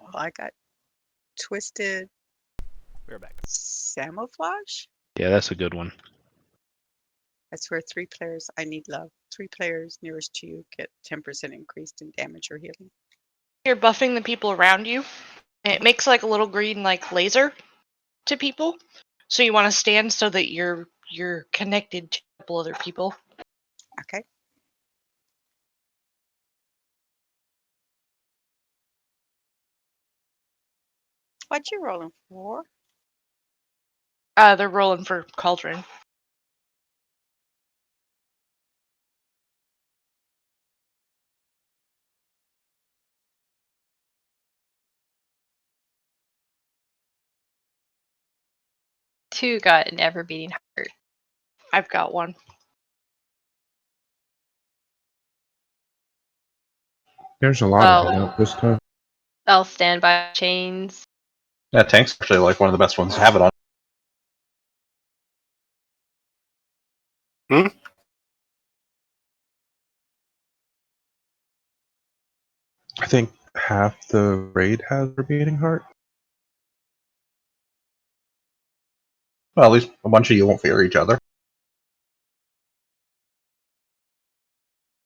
Well, I got Twisted We're back. Camouflage. Yeah, that's a good one. That's where 3 players. I need love. 3 players nearest to you get 10% increased in damage or healing. You're buffing the people around you. It makes like a little green like laser to people. So you want to stand so that you're connected to a couple other people. Okay. What you rolling for? They're rolling for Cauldron. Two got an ever-beating heart. I've got one. There's a lot of it out this time. I'll stand by chains. Yeah, tank's actually like one of the best ones to have it on. I think half the raid has a beating heart. Well, at least a bunch of you won't fear each other.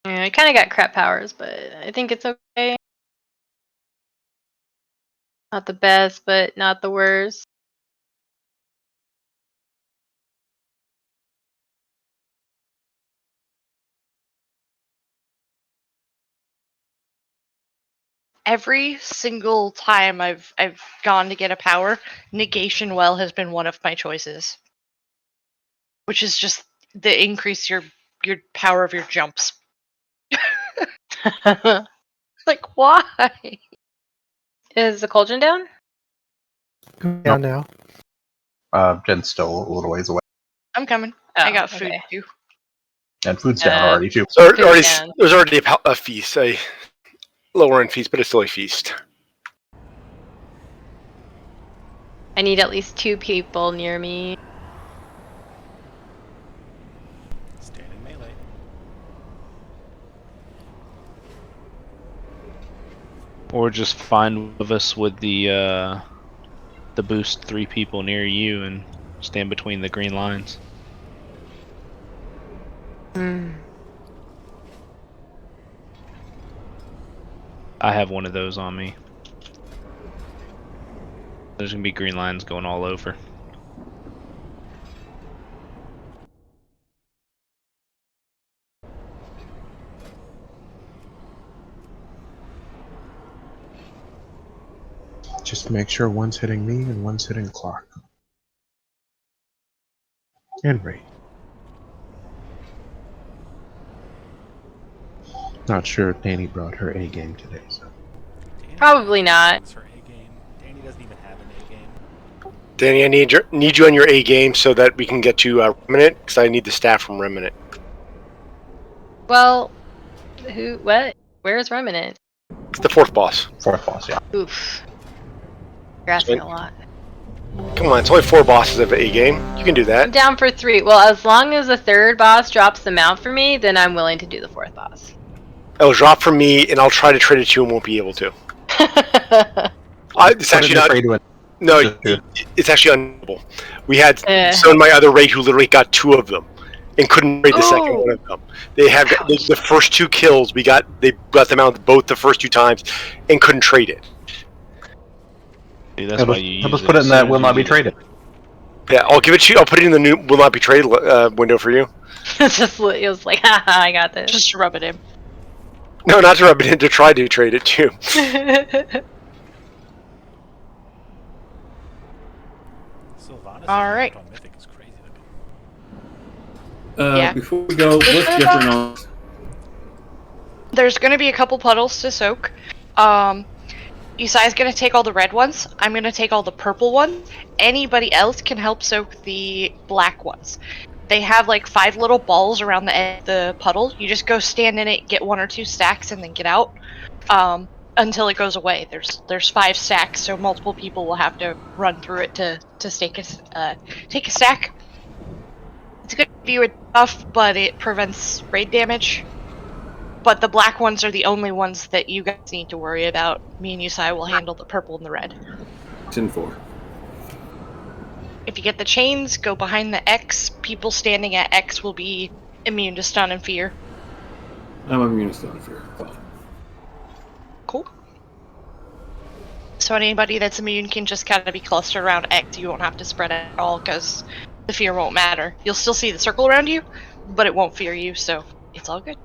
Yeah, I kind of got crap powers, but I think it's okay. Not the best, but not the worst. Every single time I've gone to get a power, Negation Well has been one of my choices. Which is just the increase your power of your jumps. Like, why? Is the cauldron down? Down now. Jen's still a little ways away. I'm coming. Oh, I got food okay. too. And food's down already, too. So Food down. there's already a feast, a lower end feast, but it's still a feast. I need at least 2 people near me. Stand in melee. Or just find one of us with the boost 3 people near you and stand between the green lines. I have one of those on me. There's gonna be green lines going all over. Just make sure one's hitting me and one's hitting Clark. And Ray. Not sure if Danny brought her A game today, so. Danny Probably not. has her A game. Danny doesn't even have an A game. Danny, I need you on your A game so that we can get to Remnant, because I need the staff from Remnant. Well, what? Where's Remnant? It's the fourth boss. Fourth boss, yeah. Oof. You're asking a lot. Come on, it's only 4 bosses of A game. You can do I'm that. down for 3. Well, as long as the 3rd boss drops the mount for me, then I'm willing to do the 4th boss. It'll drop from me, and I'll try to trade it to you and won't be able to. It's actually not. No, it's actually unable. We had someone in my other raid who literally got 2 of them and couldn't raid the second one of them. They have the first 2 kills. They got them out both the first 2 times and couldn't trade it. Dude, that's why you Help use us put it in that will not be traded. Yeah, I'll give it to you. I'll put it in the new will not be traded window for you. It was like, haha, I got this. Just rub it in. No, not to rub it in, to try to trade it too. Sylvanas All right. on Mythic is crazy to me. Yeah. Before we go, what's different on? There's gonna be a couple puddles to soak. Isai's gonna take all the red ones. I'm gonna take all the purple ones. Anybody else can help soak the black ones. They have like 5 little balls around the edge of the puddle. You just go stand in it, get 1 or 2 stacks, and then get out until it goes away. There's 5 stacks, so multiple people will have to run through it to take a stack. It's a good view with buff, but it prevents raid damage. but the black ones are the only ones that you guys need to worry about. Me and Yusai will handle the purple and the red. 10-4. If you get the chains, go behind the X. People standing at X will be immune to stun and fear. I'm immune to stun fear. Fine. Cool. So anybody that's immune can just kind of be clustered around X. You won't have to spread it at all because the fear won't matter. You'll still see the circle around you, but it won't fear you, so it's all good.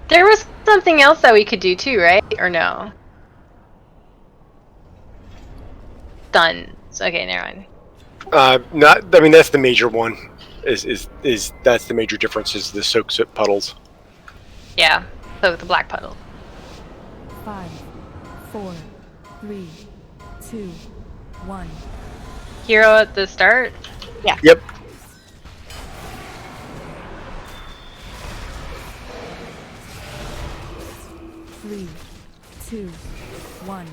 There was something else that we could do too, right? Or no? Stuns. Okay, never mind. Not. I mean, that's the major one. Is that's the major difference? Is the soak puddles. Yeah. So the black puddle. 5, 4, 3, 2, 1. Hero at the start. Yeah. Yep. Three, 2, 1.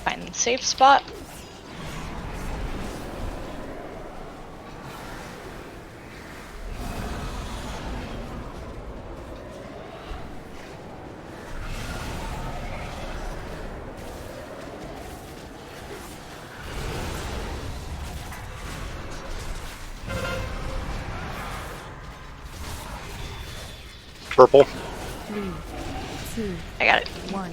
Find the safe spot. Purple. 3, 2, I got it. 1.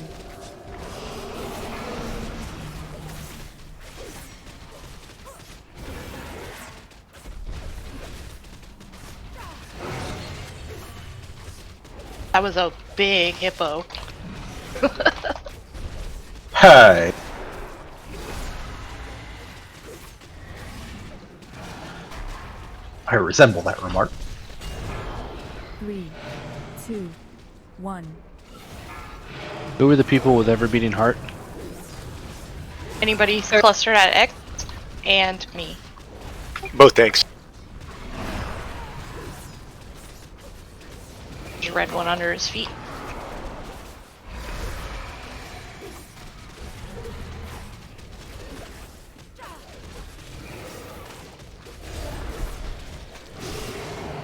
That was a big hippo. Hey. I resemble that remark. 3, 2, 1. Who are the people with ever beating heart? Anybody clustered at X and me. Both tanks. There's a red one under his feet.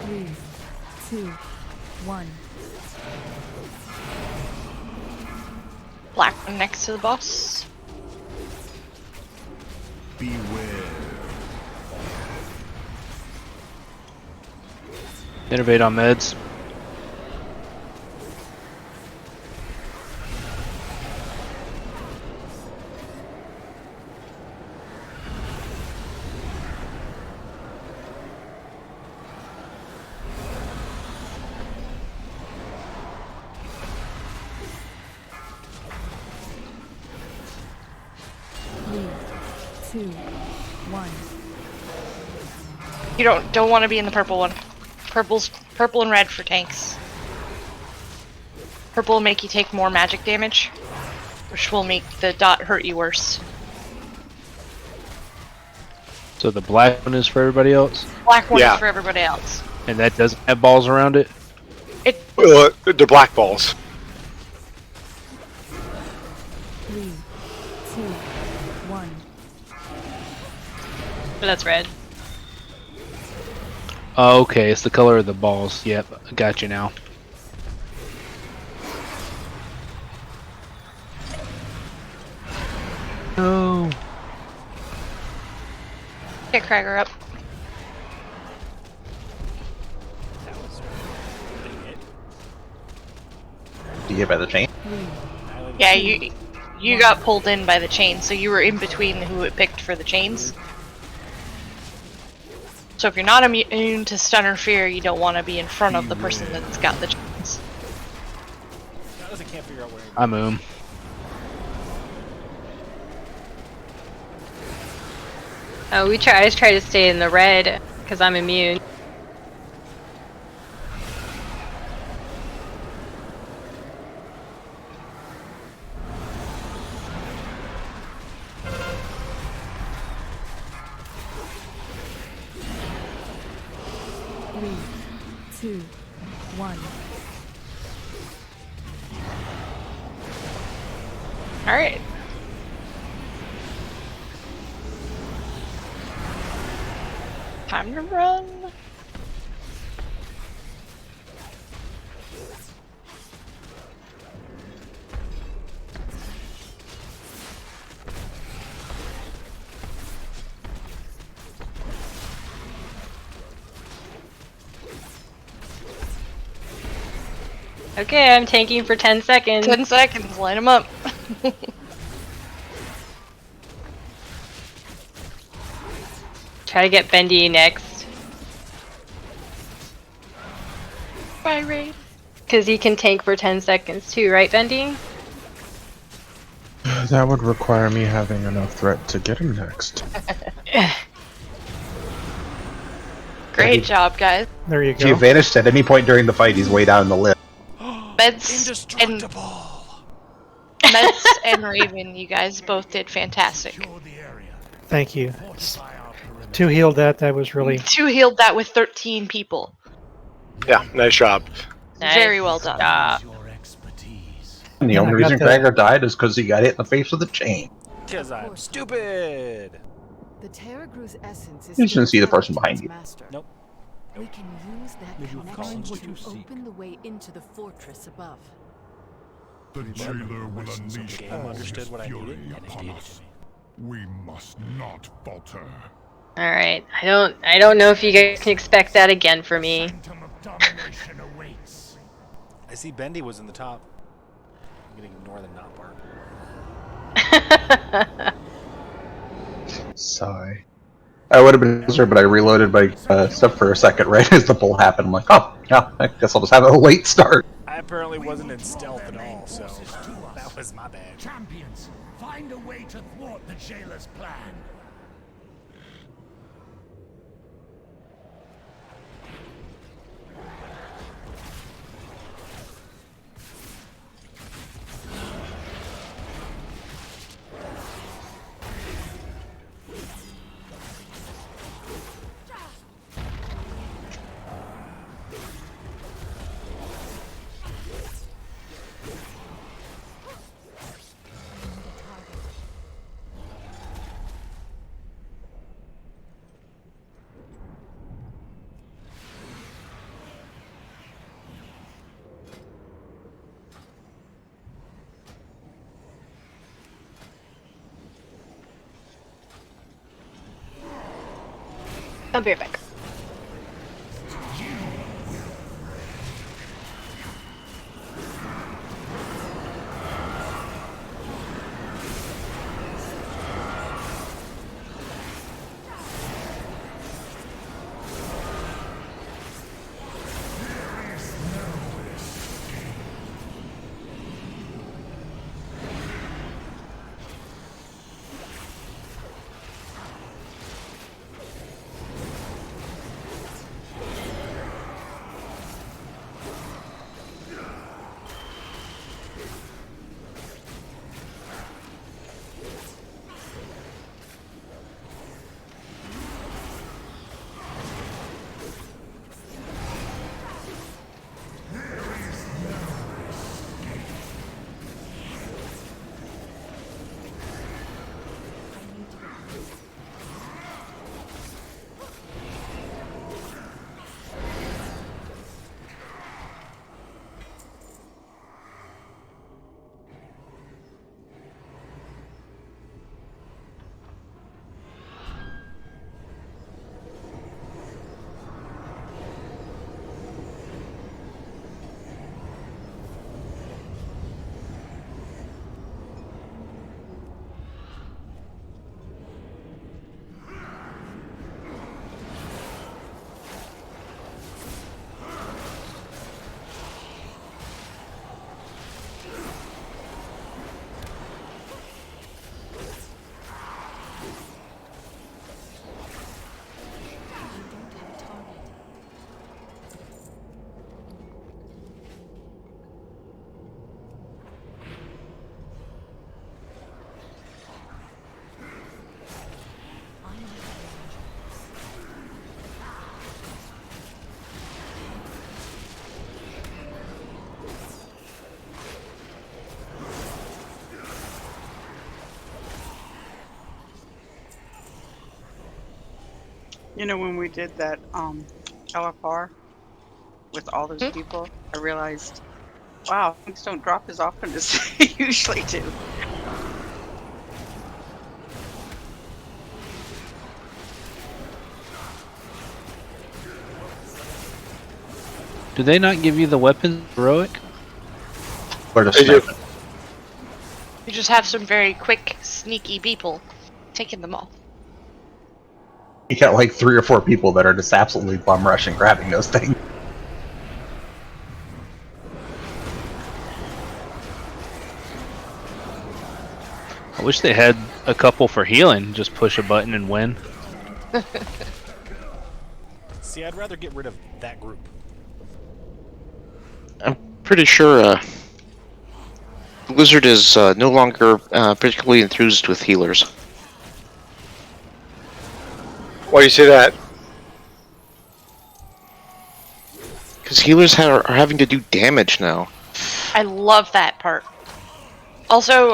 Three, 2, 1. Black one next to the boss. Innovate on meds. Three, 2, 1. You don't want to be in the purple one. Purple and red for tanks. Purple will make you take more magic damage, which will make the dot hurt you worse. So the black one is for everybody else, Black one Yeah. is for everybody else. and that doesn't have balls around it. They're black balls. 3, 2, 1. But that's red. Oh, okay, it's the color of the balls. Yep, I got you now. No. Get Krieger up. That was getting hit. Do you get by the chain? 3, Yeah, you got pulled in by the chain, so you were in between who it picked for the chains. So if you're not immune to stun or fear, you don't want to be in front of the person that's got the chains. Alice can't figure out where. I'm Oom. Oh, I just try to stay in the red because I'm immune. Three, 2, 1. Alright. Time to run. Okay, I'm tanking for 10 seconds. 10 seconds, line them up. Try to get Bendy next. Bye, Raid. Because he can tank for 10 seconds too, right, Bendy? That would require me having enough threat to get him next. Great job, guys. There you If you go. vanished at any point during the fight, he's way down the list. Meds and Meds and Raven, you guys both did fantastic. Thank you. 2 healed that. That was really. 2 healed that with 13 people. Yeah, nice job. Very well done. And the Yeah, only I got reason that. Gregor died is because he got hit in the face with a chain. Because I'm stupid. The Terragru's essence is You shouldn't see the person behind you. Nope. We can use that May you connection find what you to seek. open the way into the fortress above. The jailer will unleash Game all understood his what I needed, fury and it upon did it us. to me. We must not falter. Alright, I don't know if you guys can expect that again for me. Sanctum of Domination awaits. I see Bendy was in the top. I'm gonna ignore the not part. Sigh. I would have been closer, but I reloaded my stuff for a second right as the pull happened. I'm like, oh, yeah, I guess I'll just have a late start. I apparently wasn't in stealth at all, so that was my bad. Champions, find a way to thwart the jailer's plan. I'll be right back. You know, when we did that LFR with all those people, I realized, wow, things don't drop as often as they usually do. Do they not give you the weapons heroic? Or to They do. snipe it. You just have some very quick, sneaky people taking them all. You got like 3 or 4 people that are just absolutely bum rushing grabbing those things. I wish they had a couple for healing. Just push a button and win. See, I'd rather get rid of that group. I'm pretty sure Blizzard is no longer particularly enthused with healers. Why do you say that? Because healers are having to do damage now. I love that part. Also,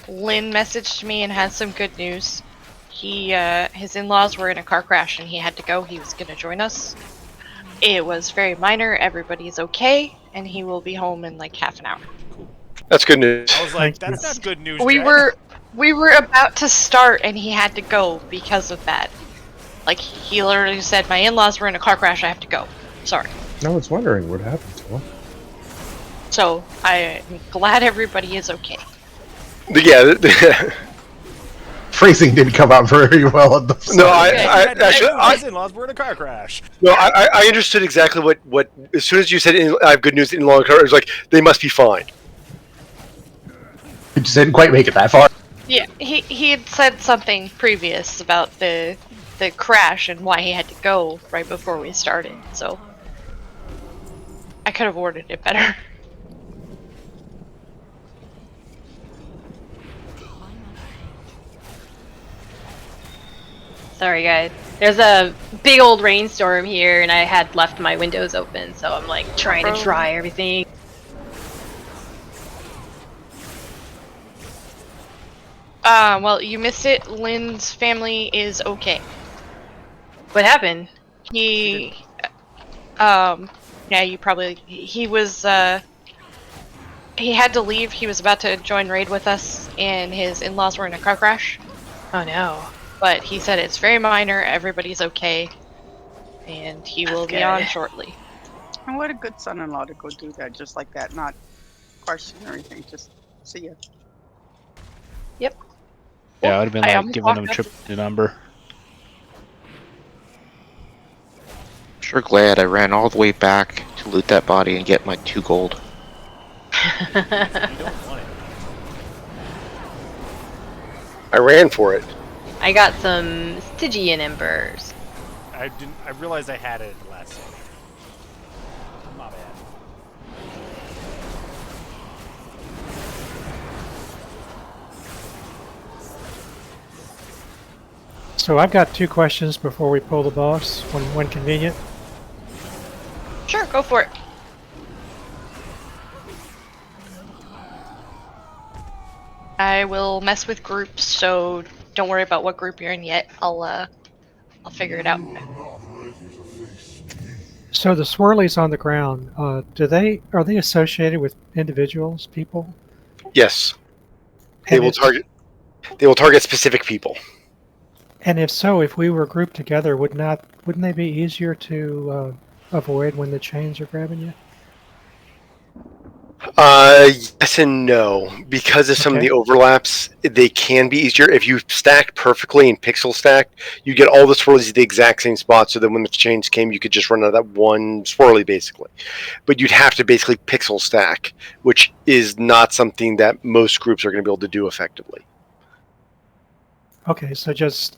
Lynn messaged me and had some good news. His in-laws were in a car crash and he had to go. He was going to join us. It was very minor. Everybody's okay, and he will be home in like half an hour. That's good news. I was like, that's not good news. We Jen. were about to start, and he had to go because of that. Like, he literally said, "My in-laws were in a car crash. I have to go. Sorry." I was wondering what happened to him. So I'm glad everybody is okay. Yeah. Phrasing didn't come out very well at the start. No, I His in-laws were in a car crash. No, I understood exactly what. As soon as you said I have good news in long term, I was like, they must be fine. He just didn't quite make it that far. Yeah, he had said something previous about the crash and why he had to go right before we started. So I could have worded it better. Sorry, guys. There's a big old rainstorm here, and I had left my windows open, so I'm like trying to dry everything. Well, you missed it. Lynn's family is okay. What happened? Yeah, you probably. He was, he had to leave. He was about to join raid with us, and his in-laws were in a car crash. Oh no. But he said it's very minor, everybody's okay, and he will be on shortly. And what a good son-in-law to go do that just like that, not question or anything, just see ya. Yep. Yeah, I would have been I like almost giving them walked up triple the number. Sure glad I ran all the way back to loot that body and get my 2 gold. You don't want it. I ran for it. I got some Stygian embers. I realized I had it at the last second. My bad. So I've got 2 questions before we pull the boss, when convenient. Sure, go for it. I will mess with groups, so don't worry about what group you're in yet. I'll figure it out. So the swirlies on the ground, are they associated with individuals, people? Yes, And they will target specific people. And if so, if we were grouped together, wouldn't they be easier to avoid when the chains are grabbing you? Yes and no. Because of some of Okay. the overlaps, they can be easier. If you stacked perfectly and pixel stacked, you get all the swirlies at the exact same spot, so that when the chains came, you could just run out of that one swirly, basically. But you'd have to basically pixel stack, which is not something that most groups are going to be able to do effectively. Okay, so just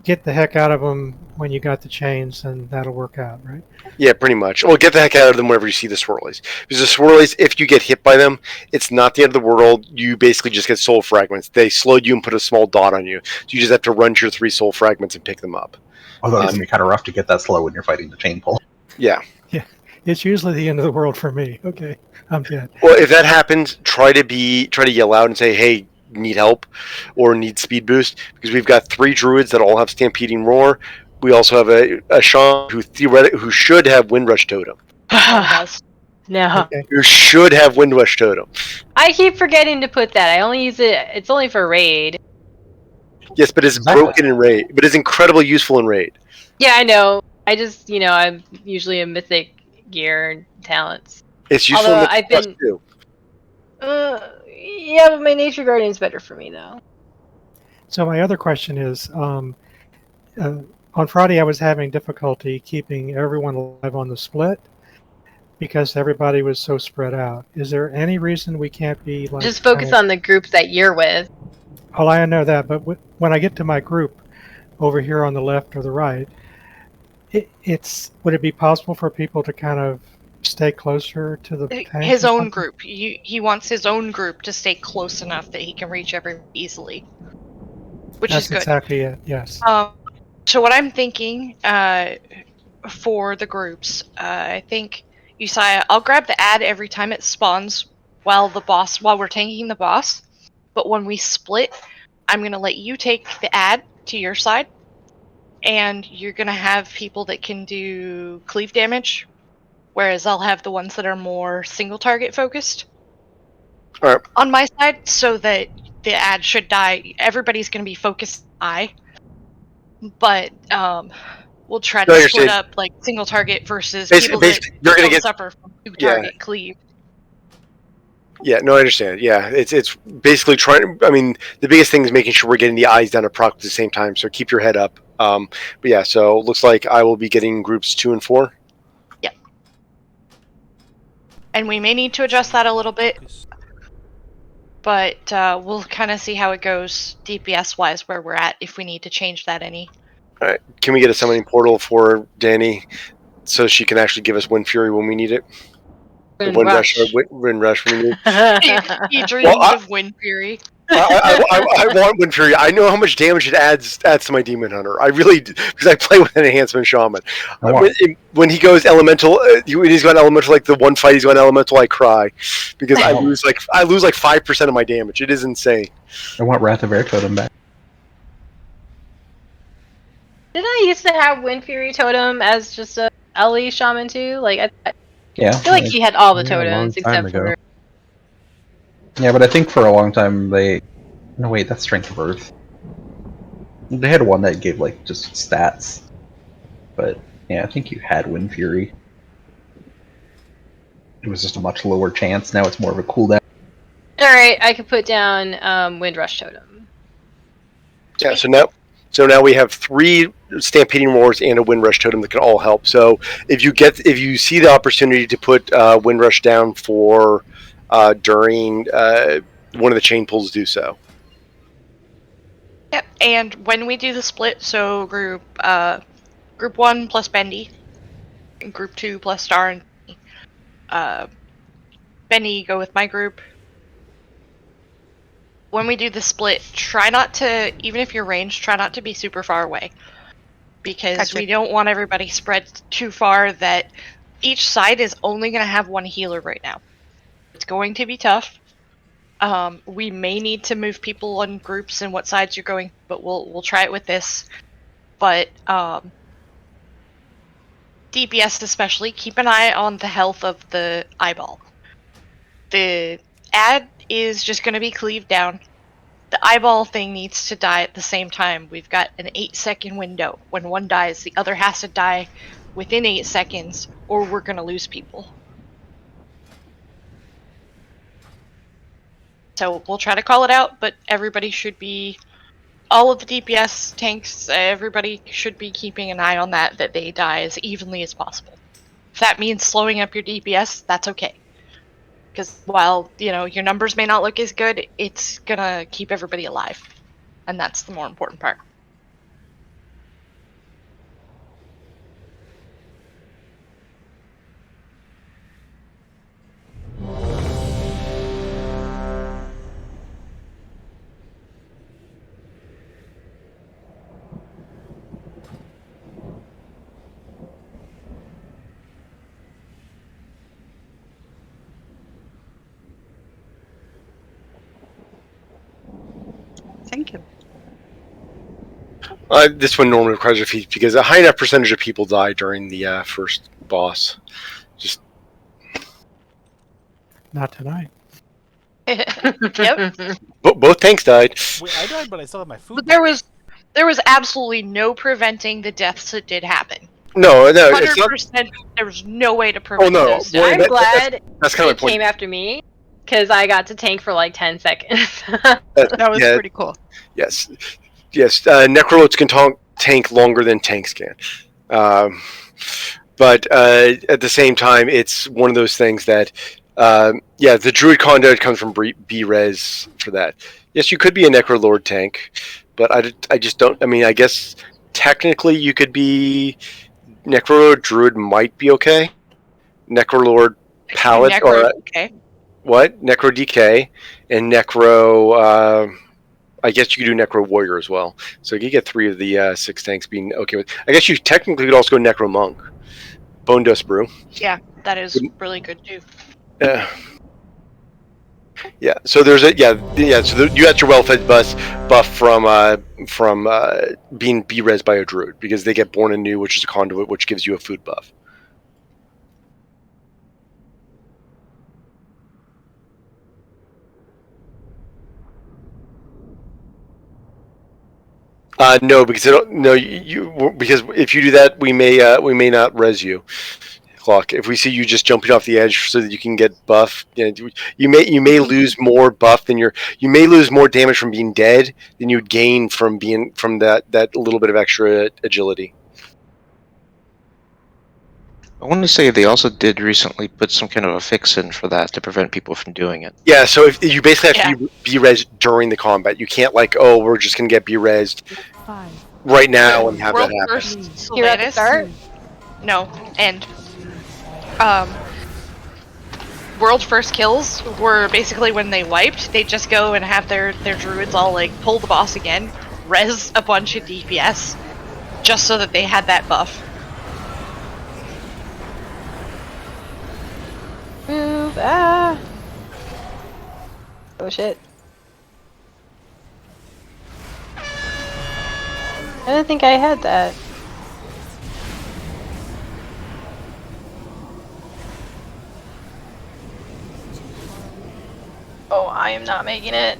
get the heck out of them when you got the chains, and that'll work out, right? Yeah, pretty much. Well, get the heck out of them whenever you see the swirlies. Because the swirlies, if you get hit by them, it's not the end of the world. You basically just get soul fragments. They slowed you and put a small dot on you. So you just have to run to your 3 soul fragments and pick them up. Although it's kind of rough to get that slow when you're fighting the chain pull. Yeah. Yeah, it's usually the end of the world for me. Okay, I'm dead. Well, if that happens, try to yell out and say, "Hey, need help or need speed boost," because we've got 3 druids that all have stampeding roar. we also have a Shaman who should have Windrush Totem. No. Okay. You should have Windrush Totem. I keep forgetting to put that. I only use it. It's only for raid. Yes, but it's broken in raid. But it's incredibly useful in raid. Yeah, I know. I just, I'm usually a mythic gear and talents. It's useful Although in the I've quest been. too. Yeah, but my Nature Guardian's better for me though. So my other question is, on Friday I was having difficulty keeping everyone alive on the split because everybody was so spread out. Is there any reason we can't be like Just focus on the group that you're with. Oh, I know that, but when I get to my group over here on the left or the right, would it be possible for people to kind of stay closer to the tank? His own group. He wants his own group to stay close enough that he can reach everyone easily, which That's is good. exactly it. Yes. So what I'm thinking for the groups, I think Uzziah, I'll grab the ad every time it spawns while we're tanking the boss. But when we split, I'm gonna let you take the ad to your side, and you're gonna have people that can do cleave damage, whereas I'll have the ones that are more single target focused. All right. On my side, so that the ad should die. Everybody's gonna be focused eye, but we'll try to split up like single target versus people that you're gonna don't suffer from two target cleave. Yeah, no, I understand. Yeah, it's basically trying. I mean, the biggest thing is making sure we're getting the eyes down at proc at the same time. So keep your head up. But yeah, so it looks like I will be getting groups 2 and 4. Yep. And we may need to adjust that a little bit, but we'll kind of see how it goes DPS wise where we're at if we need to change that any. All right, can we get a summoning portal for Danny so she can actually give us Wind Fury when we need it? Wind Rush when we need it. He dreamed of Wind Fury. I want Wind Fury. I know how much damage it adds to my Demon Hunter. I really do, because I play with an Enhancement Shaman. When he goes Elemental, when he's going Elemental, like the one fight he's going Elemental, I cry because I lose like 5% of my damage. It is insane. I want Wrath of Air Totem back. Didn't I used to have Wind Fury Totem as just a LE Shaman too? Like I feel like he had all the totems except for. Yeah, but I think for a long time no, wait, that's Strength of Earth. They had one that gave like just stats, but yeah, I think you had Wind Fury. It was just a much lower chance. Now it's more of a cooldown. All right, I can put down Wind Rush Totem. Yeah, so now we have 3 Stampeding Roars and a Wind Rush Totem that can all help. So if you see the opportunity to put Wind Rush down for during one of the chain pulls, do so. Yep, and when we do the split, so group 1 plus Bendy, and group 2 plus Star and Bendy go with my group. When we do the split, try not to, even if you're ranged, try not to be super far away. Because we don't want everybody spread too far that each side is only going to have one healer right now. It's going to be tough. We may need to move people on groups and what sides you're going, but we'll try it with this. But DPS especially, keep an eye on the health of the eyeball. The ad is just going to be cleaved down. The eyeball thing needs to die at the same time. We've got an 8-second window. When one dies, the other has to die within 8 seconds, or we're going to lose people. So we'll try to call it out, but everybody should be, all of the DPS tanks, everybody should be keeping an eye on that they die as evenly as possible. If that means slowing up your DPS, that's okay. Because while, your numbers may not look as good, it's gonna keep everybody alive. And that's the more important part. Thank you. This one normally requires a feat because a high enough percentage of people die during the first boss. Just Not tonight. Yep. both tanks died. Wait, I died, but I still have my food. But there was absolutely no preventing the deaths that did happen. No, it's 100%. There was no way to prevent no. those. Well, I'm glad that's kind of it my point. came after me because I got to tank for like 10 seconds. That was pretty cool. Yes. Necroloads can tank longer than tanks can. But at the same time, it's one of those things that, the Druid Conduit comes from B-Res for that. Yes, you could be a Necrolord tank, but I just don't. I mean, I guess technically you could be Necrolord Druid might be okay. Necrolord Paladin or what? Necro DK and Necro. I guess you could do Necro Warrior as well. So you get 3 of the 6 tanks being okay with. I guess you technically could also go Necro Monk. Bone Dust Brew. Yeah, that is really good too. Yeah. So there's So you got your well-fed buff from being B-res by a druid because they get born anew, which is a conduit, which gives you a food buff. No, because because if you do that, we may not res you. Clock. If we see you just jumping off the edge so that you can get buff, you may lose more buff than you may lose more damage from being dead than you'd gain from that little bit of extra agility. I want to say they also did recently put some kind of a fix in for that to prevent people from doing it. Yeah, so if you basically have to be res during the combat. You can't we're just gonna get B-resed right now and have that happen. First, You're at the start? No, and world first kills were basically when they wiped. They just go and have their druids all pull the boss again, res a bunch of DPS, just so that they had that buff. Move! Ah! Oh shit. I didn't think I had that. Oh, I am not making it.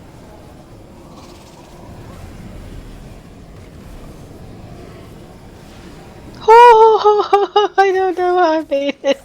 Oh, I don't know how I made it.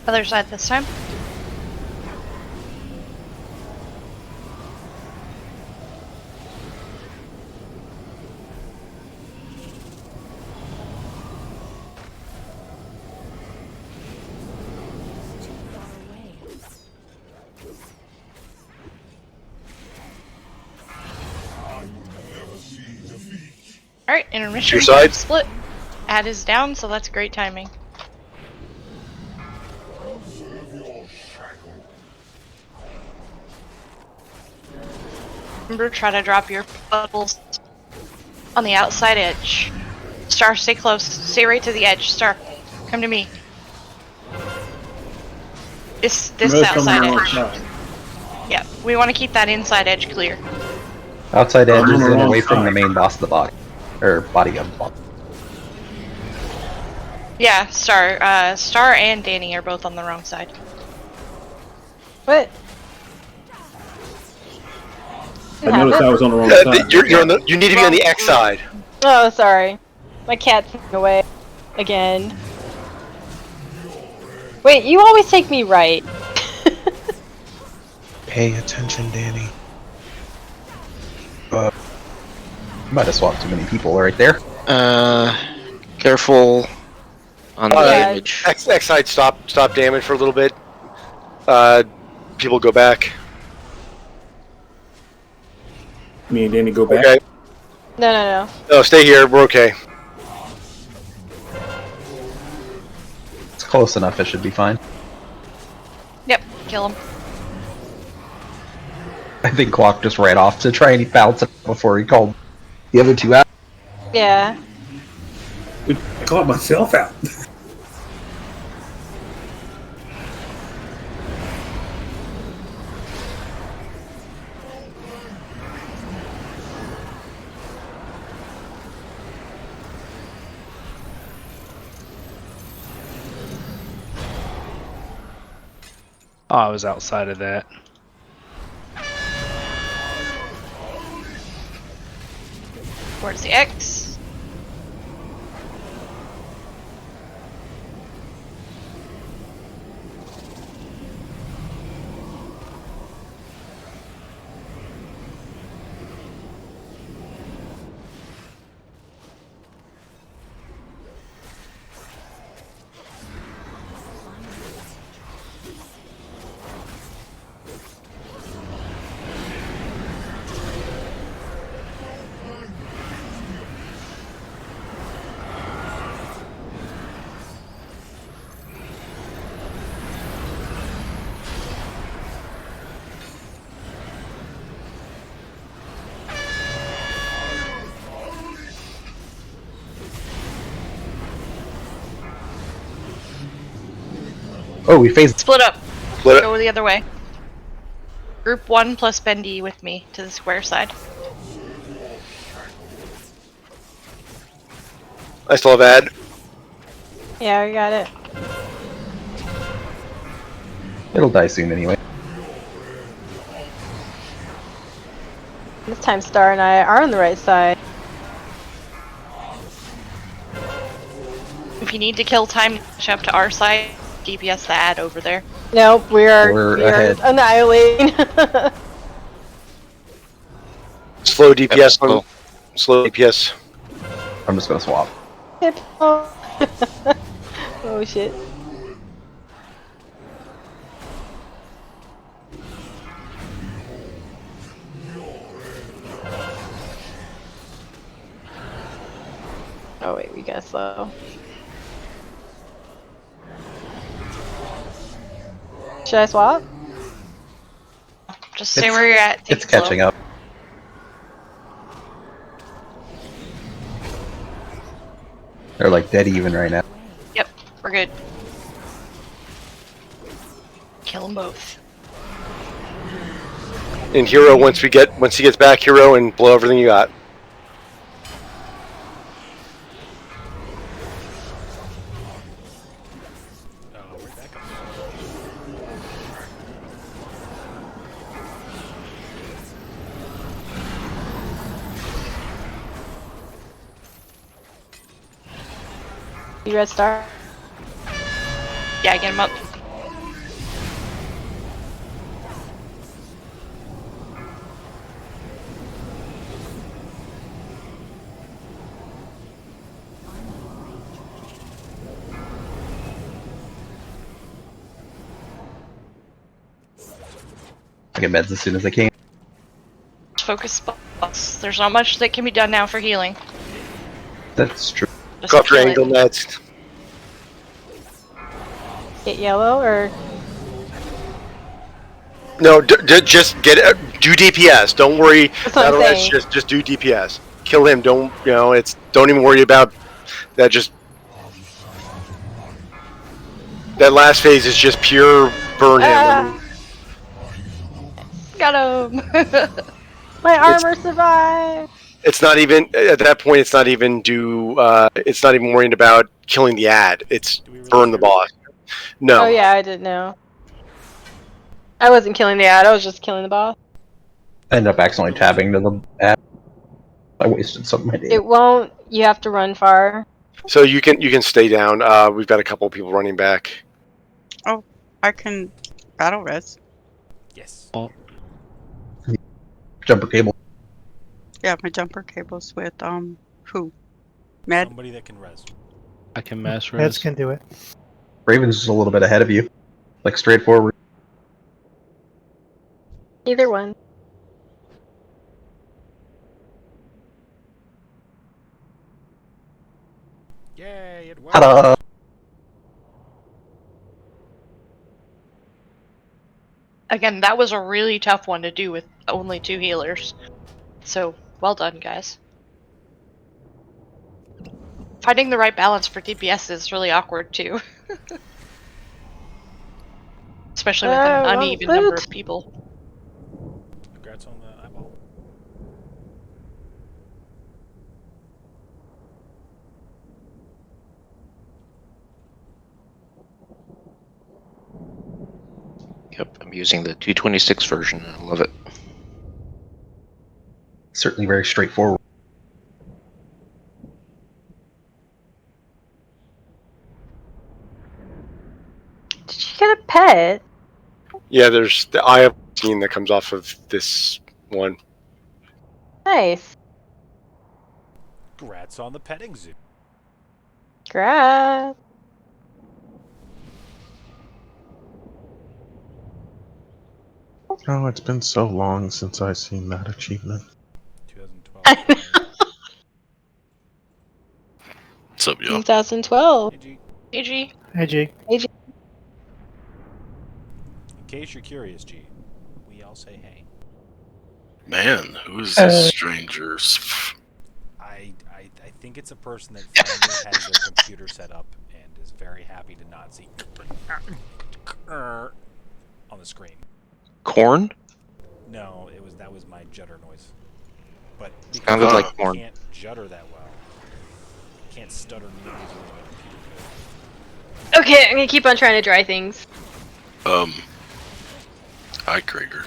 Other side this time. Alright, intermission. Your side? Split. Ad is down, so that's great timing. Remember, try to drop your bubbles on the outside edge. Star, stay close. Stay right to the edge. Star, come to me. This outside edge. Yeah, we want to keep that inside edge clear. Outside edge is in away from the main boss of the body. Or body of the boss. Yeah, Star and Danny are both on the wrong side. What? I noticed I was on the wrong side. You need to be on the X side. Oh, sorry. My cat's away. Again. Wait, you always take me right. Pay attention, Danny. You might have swapped too many people right there. Careful on the image. X side stop damage for a little bit. People go back. Me and Danny go back. Okay. No. No, stay here. We're okay. close enough, it should be fine. Yep, kill him. I think Clock just ran off to try and bounce it before he called the other two out. Yeah. I caught myself out. Oh, I was outside of that. Where's the X? Oh, we phased. Split up. Split Go the other way. Group 1 plus Bendy with me to the square side. I still have ad. Yeah, we got it. It'll die soon anyway. This time Star and I are on the right side. If you need to kill time, push up to our side. DPS the ad over there. Nope, we are ahead. annihilating. Slow DPS on. Slow DPS. I'm just gonna swap. Oh shit. Oh wait, we got slow. Should I swap? Just stay where you're at. Take It's it slow. catching up. They're like dead even right now. Yep, we're good. Kill them both. And Hero, once he gets back, Hero, and blow everything you got. You red Star? Yeah, get him up. I get meds as soon as I can. Focus spots. There's not much that can be done now for healing. That's true. Just Go after kill it. angle meds. Get yellow or? No, just get do DPS. Don't worry. That's what I'm saying. Just do DPS. Kill him. Don't don't even worry about that. Just that last phase is just pure burn him. Got him. My armor survived. It's not even at that point. It's not even it's not even worrying about killing the ad. It's burn the boss. No. Oh yeah, I didn't know. I wasn't killing the ad. I was just killing the boss. I ended up accidentally tabbing to the app. I wasted some of my data. It won't. You have to run far. So you can stay down. We've got a couple of people running back. Oh, I can battle res. Yes. Jumper cable. Yeah, my jumper cable's with who? Med. Somebody that can res. I can mass Meds res. can do it. Raven's just a little bit ahead of you. Like straightforward. Either one. Yay! It worked. Ta-da! again, that was a really tough one to do with only 2 healers. So, well done, guys. Finding the right balance for DPS is really awkward, too. Especially with an uneven number of people. Congrats on the eyeball. Yep, I'm using the 226 version. I love it. Certainly very straightforward. Did you get a pet? Yeah, there's the Eye of Scene that comes off of this one. Nice. Congrats on the petting zoo. Congrats. Oh, it's been so long since I've seen that achievement. 2012. What's up, y'all? 2012. AG. Hey, G. AG. In case you're curious, G, we all say hey. Man, who is this stranger? I think it's a person that finally has their computer set up and is very happy to not see on the screen. Corn? No, that was my judder noise. But because Sounded like I corn. can't judder that well, I can't stutter nearly as well as my computer could. Okay, I'm gonna keep on trying to dry things. Hi, Krieger.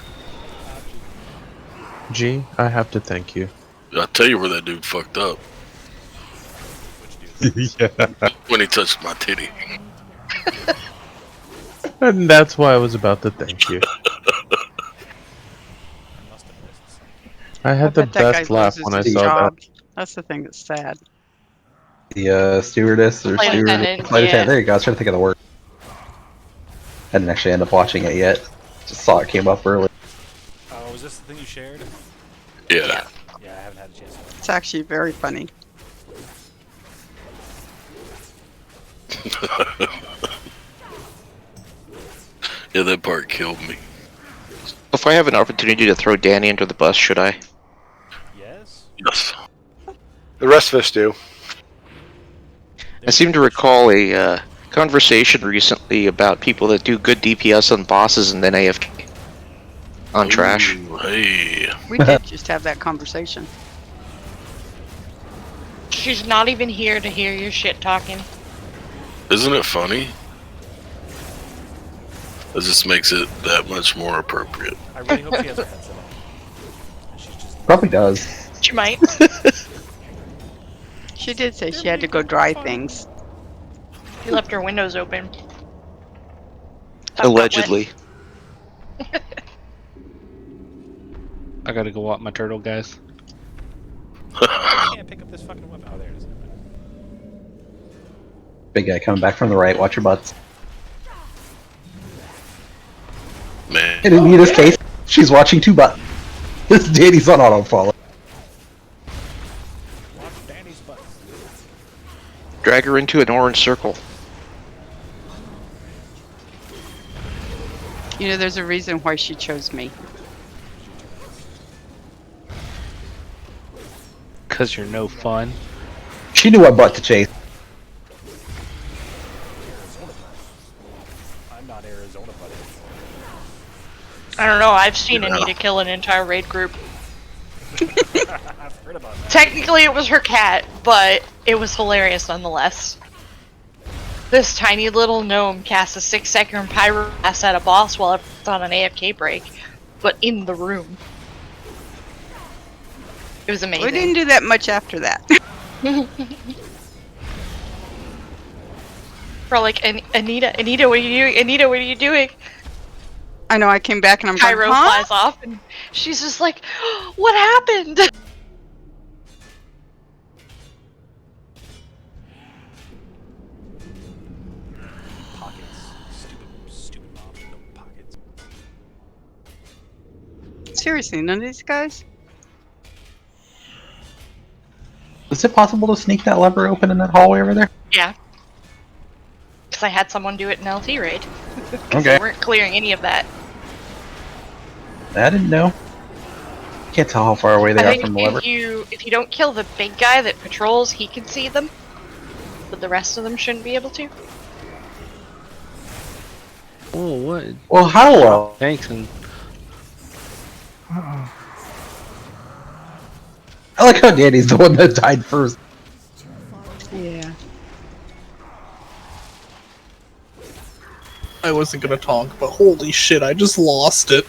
G, I have to thank you. I'll tell you where that dude fucked up. Yeah. When he touched my titty. And that's why I was about to thank you. I had the bet that guy best laugh loses when I his saw job. that. That's the thing that's sad. The stewardess or Flight steward, attendant, flight yeah. attendant. There you go. I was trying to think of the word. I didn't actually end up watching it yet. Just saw it came up early. Oh, was this the thing you shared? Yeah. Yeah, I haven't had a chance to. It's actually very funny. Yeah, that part killed me. If I have an opportunity to throw Danny under the bus, should I? Yes? Yes. The rest of us do. I seem to recall a conversation recently about people that do good DPS on bosses and then AFK on trash. Ooh, hey. We did just have that conversation. She's not even here to hear your shit talking. Isn't it funny? It just makes it that much more appropriate. I really hope she has her headset on. And she's just Probably does. She might. She did say she had to go dry things. She left her windows open. Allegedly. I gotta go walk my turtle, guys. I can't pick up this fucking weapon. Oh, there it is. Big guy coming back from the right. Watch your butts. Man. In Anita's case, she's watching 2 buttons. This Danny's on auto-follow. Watch Danny's butt. Drag her into an orange circle. You know, there's a reason why she chose me. Cause you're no fun. She knew what butt to chase. I'm not Arizona, buddy. I don't know, I've seen Anita kill an entire raid group. I've heard about that. Technically it was her cat, but it was hilarious nonetheless. This tiny little gnome casts a 6-second pyro blast at a boss while it's on an AFK break, but in the room. It was amazing. We didn't do that much after that. For like, Anita, what are you doing? Anita, what are you doing? I know, I came back and I'm Pyro going, huh? flies off, and she's just like, what happened? Pockets. Stupid mom with no pockets. Seriously, none of these guys? Is it possible to sneak that lever open in that hallway over there? Yeah. Because I had someone do it in LT raid. 'Cause Okay. They weren't clearing any of that. I didn't know. Can't tell how far away they I are think from the lever. if you don't kill the big guy that patrols, he can see them, but the rest of them shouldn't be able to. Oh, what? Well, how? Thanks, and Uh-oh. I like how Danny's the one that died first. Yeah. I wasn't gonna talk, but holy shit, I just lost it.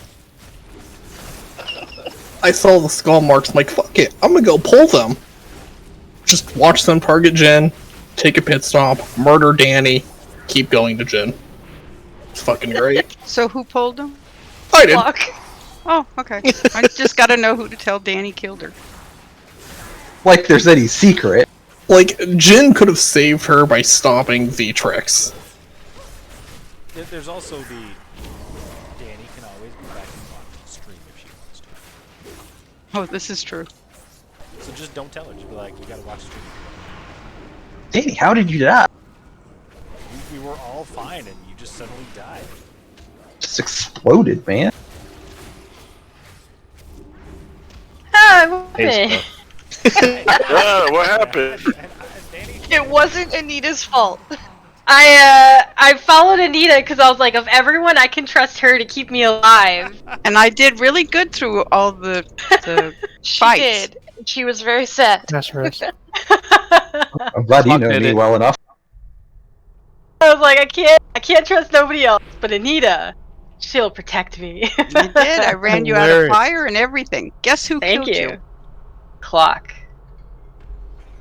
I saw the skull marks, I'm like, fuck it, I'm gonna go pull them. Just watch them target Jen, take a pit stop, murder Danny, keep going to Jen. It's fucking great. So who pulled him? I did. Oh, okay. I just gotta know who to tell Danny killed her. Like there's any secret. Like, Jen could have saved her by stopping V-Trix. There's also the Danny can always go back and watch the stream if she wants to. Oh, this is true. So just don't tell her. Just be like, we gotta watch the stream. Danny, how did you die? We were all fine, and you just suddenly died. Just exploded, man. Ah, Hey, Yeah, what happened? It wasn't Anita's fault. I followed Anita because I was like, of everyone, I can trust her to keep me alive. And I did really good through all the She fights. did. She was very sad. That's right. I'm glad you know me well enough. I was like, I can't trust nobody else, but Anita, she'll protect me. You did. I ran you out of fire and everything. Guess who Thank killed you. Clock.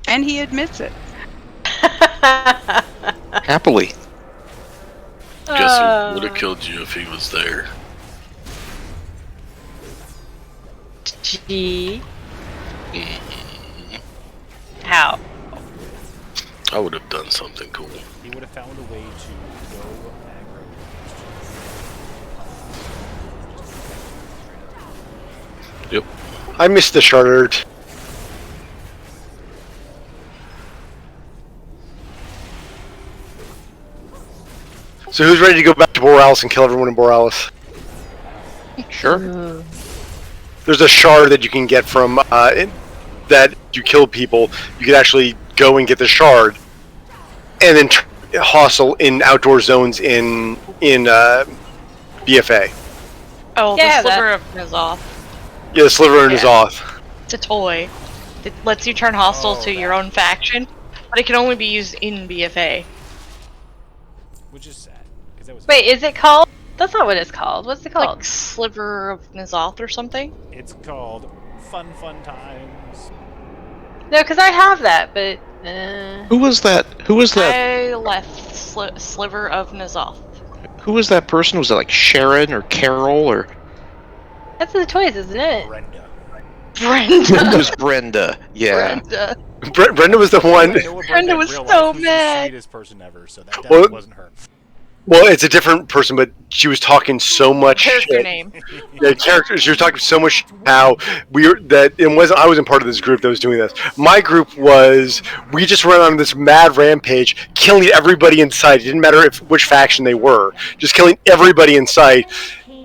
And he admits it. Happily. Guess who would have killed you if he was there? G. How? I would have done something cool. He would have found a way to go aggro. Yep. I missed the shard. So who's ready to go back to Borealis and kill everyone in Borealis? Sure. There's a shard that you can get from that you kill people. You can actually go and get the shard, and then hostile in outdoor zones in BFA. Oh, Yeah, the sliver of N'Zoth. Yeah, the sliver in N'Zoth. It's a toy. It lets you turn hostile to your own faction, but it can only be used in BFA. Which is sad, because that was. Wait, is it called? That's not what it's called. What's it called? Like Sliver of N'Zoth or something? It's called Fun Times. No, because I have that, but. Who was that? Who was that? I left Sliver of N'Zoth. Who was that person? Was it like Sharon or Carol or? That's the toys, isn't it? Brenda. It was Brenda. Yeah. Brenda. Brenda was the one. Brenda was so mad. Sweetest person ever, so that definitely wasn't her. Well, it's a different person, but she was talking so much Character shit. name. The character, she was talking so much how I wasn't part of this group that was doing this. My group was, we just went on this mad rampage, killing everybody in sight. It didn't matter which faction they were, just killing everybody in sight.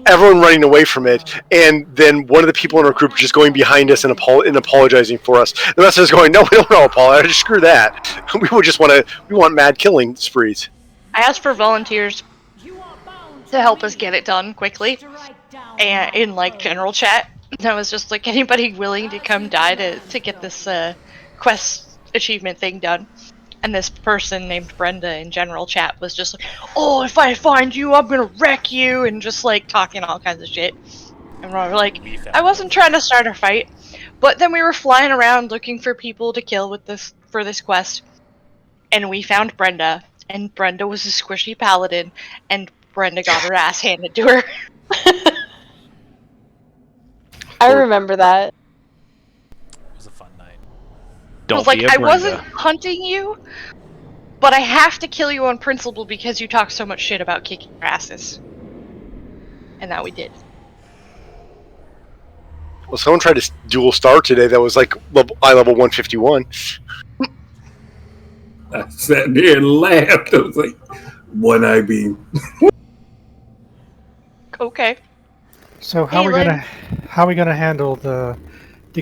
Everyone running away from it, and then one of the people in our group just going behind us and apologizing for us. The rest of us going, no, we don't want to apologize. Screw that. We want mad killing sprees. I asked for volunteers to help us get it done quickly, and in like general chat, and I was just like, anybody willing to come die to get this quest achievement thing done? And this person named Brenda in general chat was just like, oh, if I find you, I'm gonna wreck you, and just like talking all kinds of shit. And we were like, I wasn't trying to start a fight, but then we were flying around looking for people to kill for this quest, and we found Brenda, and Brenda was a squishy paladin, and Brenda got her ass handed to her. I remember that. It was a fun night. I was like, I wasn't hunting you, but I have to kill you on principle because you talk so much shit about kicking your asses. And that we did. Well, someone tried to dual star today that was like eye level 151. I sat there and laughed. I was like, one eye beam. Okay. So how are we gonna handle the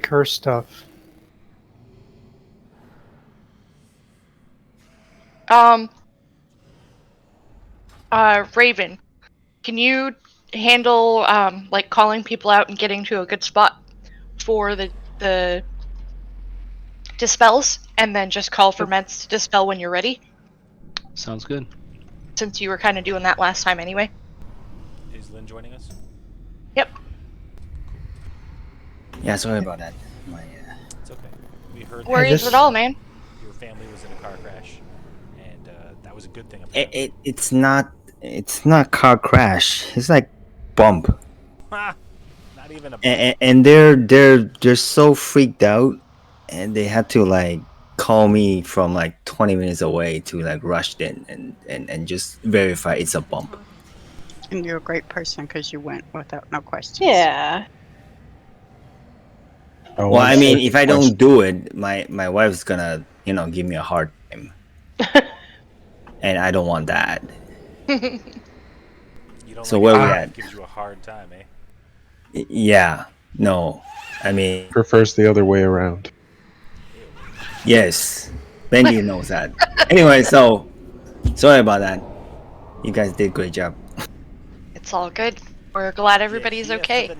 curse stuff? Raven, can you handle like calling people out and getting to a good spot for the dispels, and then just call for meds to dispel when you're ready? Sounds good. Since you were kind of doing that last time anyway. Is Lynn joining us? Yep. Yeah, sorry about that. It's okay. We heard Worries at all, man. Your family was in a car crash, and that was a good thing. Apparently. It's not car crash. It's like bump. Not even a bump. And they're so freaked out, and they had to like call me from like 20 minutes away to like rush in and just verify it's a bump. And you're a great person because you went without no questions. Yeah. Well, I mean, if I don't do it, my wife's gonna give me a hard time, and I don't want that. You don't So like where we it at? gives you a hard time, eh? Yeah, no, I mean Prefers the other way around. yes, Benji knows that. Anyway, so sorry about that. You guys did a great job. It's all good. We're glad everybody's okay.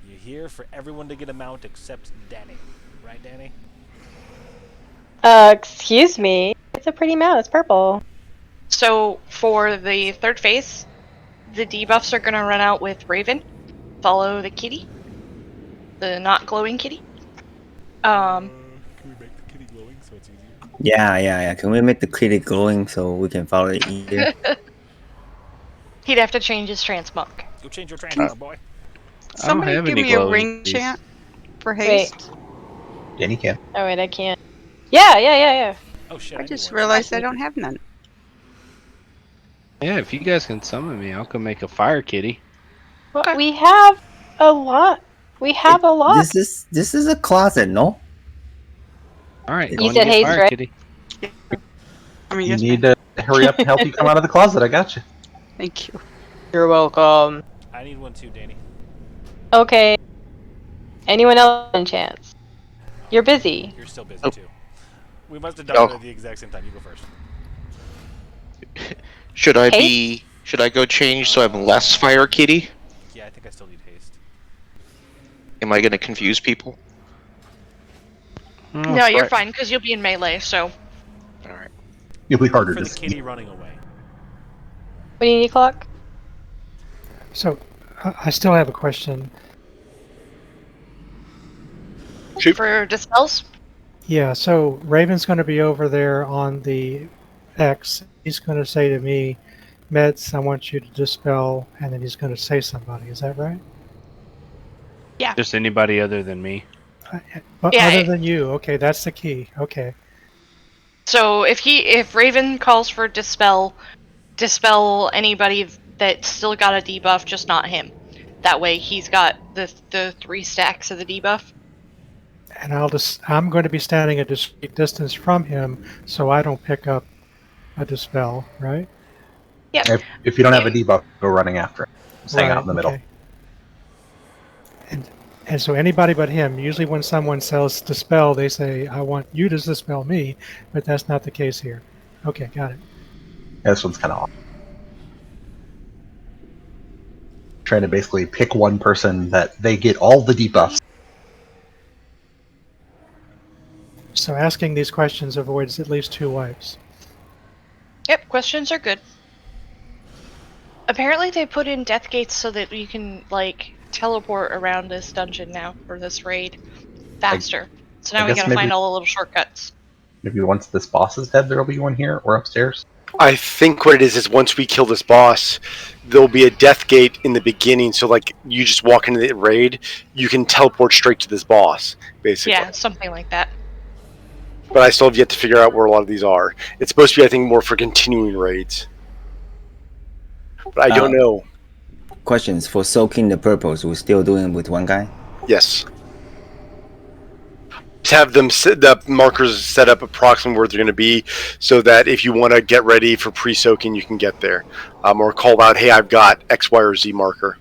You're here for everyone to get a mount except Danny, right, Danny? Excuse me. It's a pretty mount. It's purple. So for the third phase, the debuffs are gonna run out with Raven. Follow the kitty, the not glowing kitty. Can we make the kitty glowing so it's easier? Yeah. Can we make the critic glowing so we can follow it easier? He'd have to change his transmog. Go change your transmog, boy. Somebody have give any me a glowing ring keys. chant for haste. Danny can. Oh wait, I can't. Yeah. Oh shit! I just realized I don't have none. Yeah, if you guys can summon me, I'll go make a fire kitty. Well, we have a lot. We have a lot. This is a closet, no? All right, You go and said get haste, fire right? kitty. I mean, You yes, need ma'am. to hurry up and help you come out of the closet. I got you. Thank you. You're welcome. I need one too, Danny. Okay. Anyone else in chance? You're busy. You're still busy too. We must have done it at the exact same time. You go first. Should I go change so I'm less fire kitty? Yeah, I think I still need haste. Am I gonna confuse people? No, you're fine because you'll be in melee. So. Alright. You'll be harder For to the see. kitty running away. What do you need, Clock? So I still have a question. For dispels? Yeah, so Raven's going to be over there on the X. He's going to say to me, Meds, I want you to dispel, and then he's going to say somebody. Is that right? Yeah. Just anybody other than me. But Yeah, other than you, okay, that's the key. Okay. So if Raven calls for dispel anybody that's still got a debuff, just not him. That way he's got the 3 stacks of the debuff. And I'm going to be standing a discrete distance from him, so I don't pick up a dispel, right? Yeah. If you don't have a debuff, go running after it. Just hang out in the middle. Okay. And so anybody but him. Usually when someone says dispel, they say, I want you to dispel me, but that's not the case here. Okay, got it. Yeah, this one's kind of off. Trying to basically pick one person that they get all the debuffs. So asking these questions avoids at least 2 wipes. Yep, questions are good. Apparently they put in death gates so that you can, like, teleport around this dungeon now, or this raid, faster. So now we gotta find all the little shortcuts. Maybe once this boss is dead, there'll be one here or upstairs. I think what it is once we kill this boss, there'll be a death gate in the beginning. So like you just walk into the raid, you can teleport straight to this boss, basically. Yeah, something like that. But I still have yet to figure out where a lot of these are. It's supposed to be, I think, more for continuing raids. But I don't know. Questions for soaking the purples. We're still doing it with one guy. Yes. have them the markers set up approximately where they're going to be, so that if you want to get ready for pre-soaking, you can get there, or call out, "Hey, I've got X, Y, or Z marker."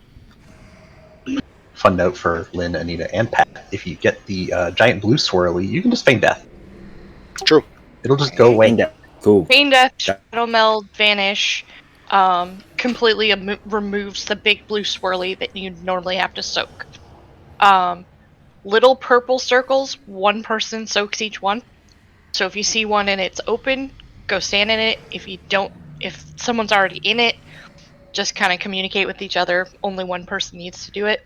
Fun note for Lynn, Anita, and Pat: if you get the giant blue swirly, you can just feign death. True. It'll just go away. Cool. Feign Death, Shadow Meld, Vanish, completely removes the big blue swirly that you normally have to soak. Little purple circles, one person soaks each one. So if you see one and it's open, go stand in it. If someone's already in it, just kind of communicate with each other. Only one person needs to do it.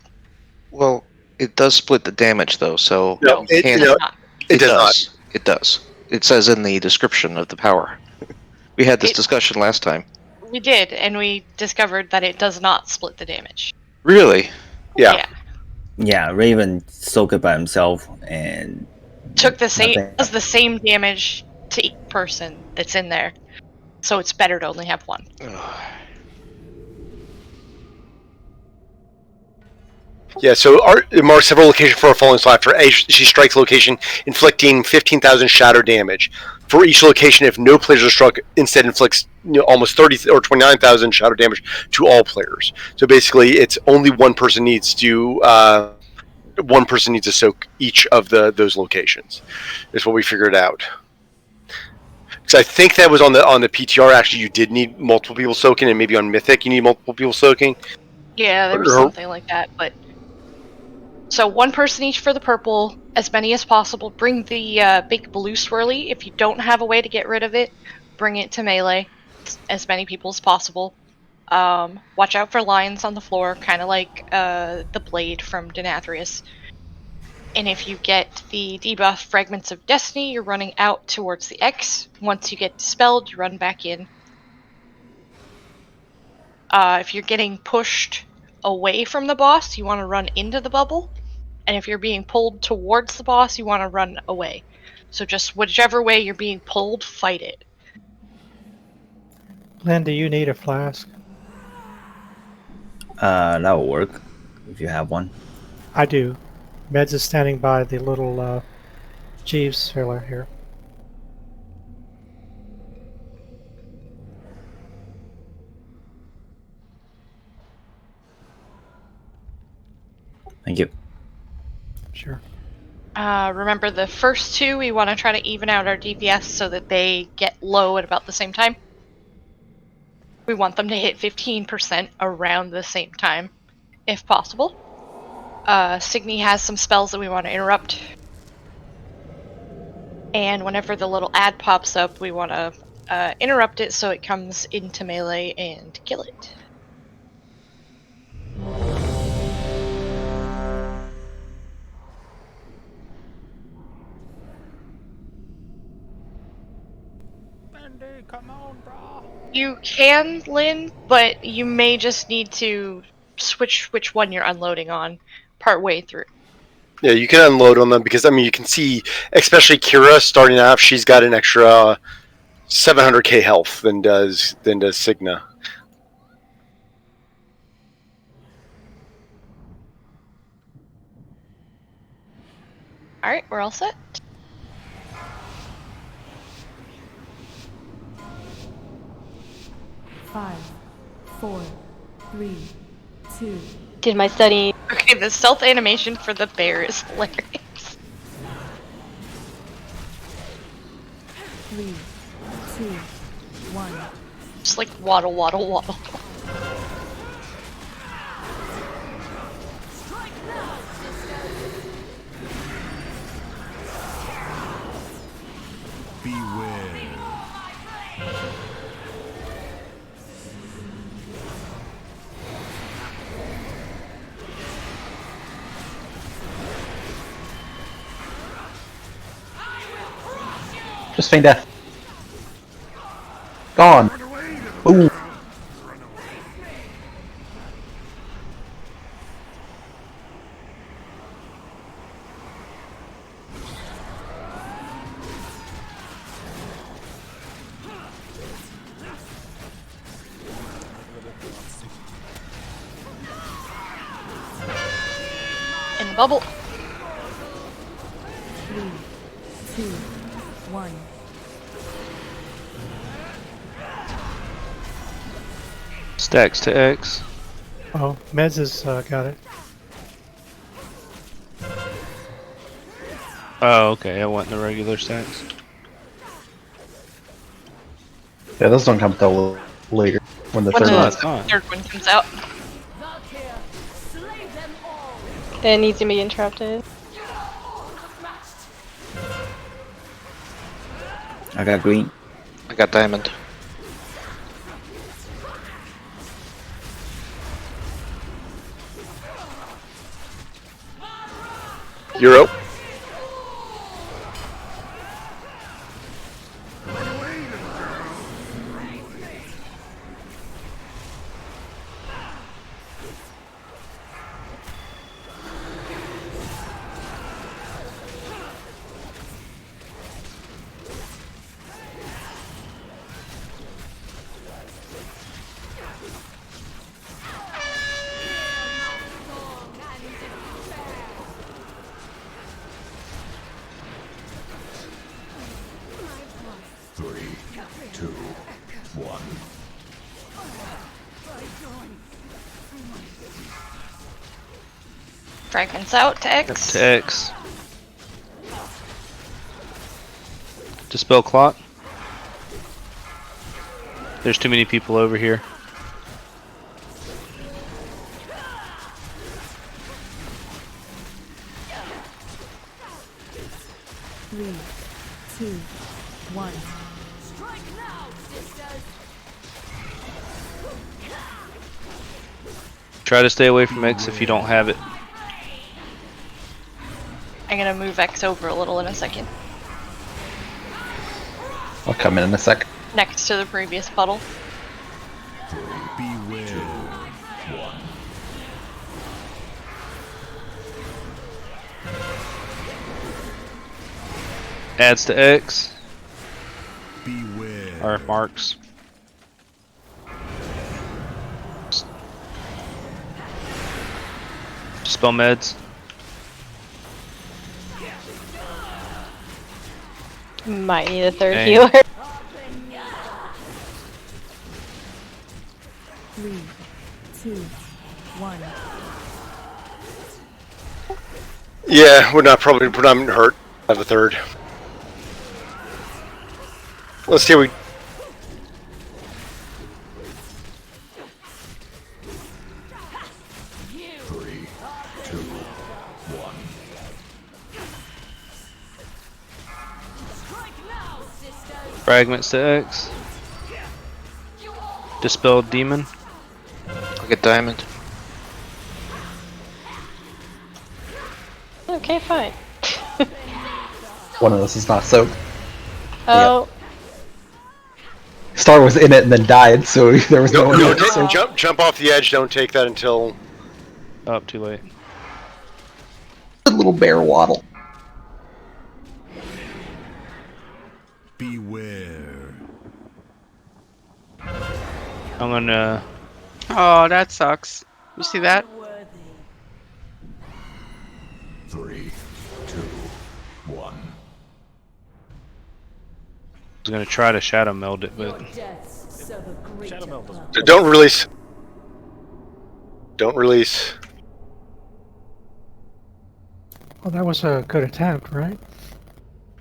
Well, it does split the damage though, so No, you it can't. does not. It does not. It does. It says in the description of the power. We had this discussion last time. We did, and we discovered that it does not split the damage. Really? Yeah. Yeah, Raven soaked it by himself and Took the same nothing. does the same damage to each person that's in there. So it's better to only have one. Yeah, so it marks several locations for a falling slot. For A, she strikes a location, inflicting 15,000 shatter damage. For each location, if no players are struck, instead inflicts almost 30 or 29,000 shatter damage to all players. So basically, it's only one person needs to soak each of those locations. Is what we figured out. Because I think that was on the PTR. Actually, you did need multiple people soaking, and maybe on Mythic you need multiple people soaking. Yeah, there was something like that, but so one person each for the purple, as many as possible. Bring the big blue swirly. If you don't have a way to get rid of it, bring it to melee. As many people as possible. Watch out for lines on the floor, kind of like the blade from Denathrius. And if you get the debuff Fragments of Destiny, you're running out towards the X. Once you get dispelled, you run back in. If you're getting pushed away from the boss, you want to run into the bubble. And if you're being pulled towards the boss, you want to run away. So just whichever way you're being pulled, fight it. Lynn, do you need a flask? That will work if you have one. I do. Meds is standing by the little Jeeves filler here. Thank you. Sure. Remember the first two, we want to try to even out our DPS so that they get low at about the same time. We want them to hit 15% around the same time, if possible. Signy has some spells that we want to interrupt. And whenever the little ad pops up, we want to interrupt it so it comes into melee and kill it. Come on, bro. You can, Lynn, but you may just need to switch which one you're unloading on partway through. Yeah, you can unload on them because you can see, especially Kira starting off, she's got an extra 700k health than does Signa. All right, we're all set. Five, 4, 3, 2. Did my study. Okay, the stealth animation for the bear is hilarious. 3, 2, 1. Just like waddle, waddle, waddle. Beware. Just feign death. Gone. Boom. In the bubble. 3, 2, 1. Stacks to X. Oh, Meds has got it. Oh, okay. I want the regular stacks. Yeah, those don't come till later when the When third the one's third one comes out. It needs to be interrupted. I got green. I got diamond. Euro. Fragments out to X. To X. Dispel clock. There's too many people over here. Three, two, one. Try to stay away from X if you don't have it. I'm gonna move X over a little in a second. I'll come in a sec. Next to the previous puddle. Adds to X. Beware. Or marks. Spell meds. Might need a third Dang. healer. 3, 2, 1. Yeah, we're not hurt. I have a third. Let's see. Fragments to X. Dispelled demon. I get diamond. Okay, fine. One of us is not soaked. Oh. Star was in it and then died, so there was no one. Jump off the edge. Don't take that until. Oh, too late. A little bear waddle. Beware. I'm gonna. Oh, that sucks. You see that? 3, 2, 1. I was gonna try to shadow meld it, but Shadow Meld doesn't. Don't release. Don't release. Well, that was a good attempt, right?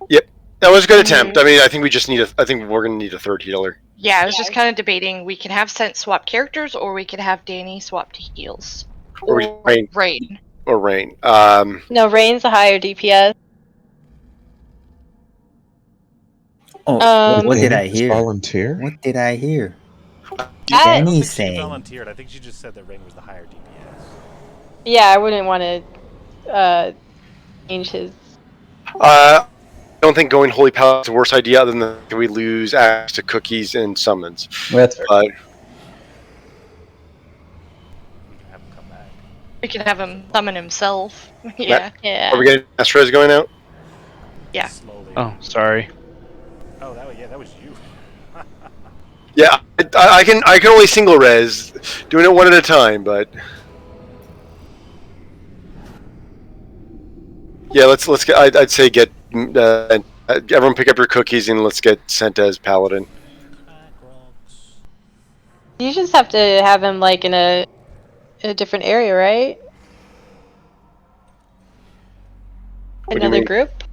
Yep, that was a good attempt. I mean, I think we just need I think we're gonna need a third healer. Yeah, I was just kind of debating. We can have Scent swap characters, or we could have Danny swap to heals. Or Rain. Rain. Or Rain. No, Rain's a higher DPS. Oh, what did I hear? Volunteer? What did I hear? I don't Danny's think she saying. volunteered. I think she just said that Rain was the higher DPS. Yeah, I wouldn't want to change his. I don't think going Holy Palace is the worst idea, other than we lose access to cookies and summons. That's fair. We can have him summon himself. Yeah. Are we getting Astrez going out? Yeah. Slowly. oh, sorry. Oh, that was you. Yeah, I can only single res, doing it one at a time, but yeah, let's get. I'd say get Everyone pick up your cookies and let's get sent as paladin. You just have to have him like in a different area, right? What do you Another mean? group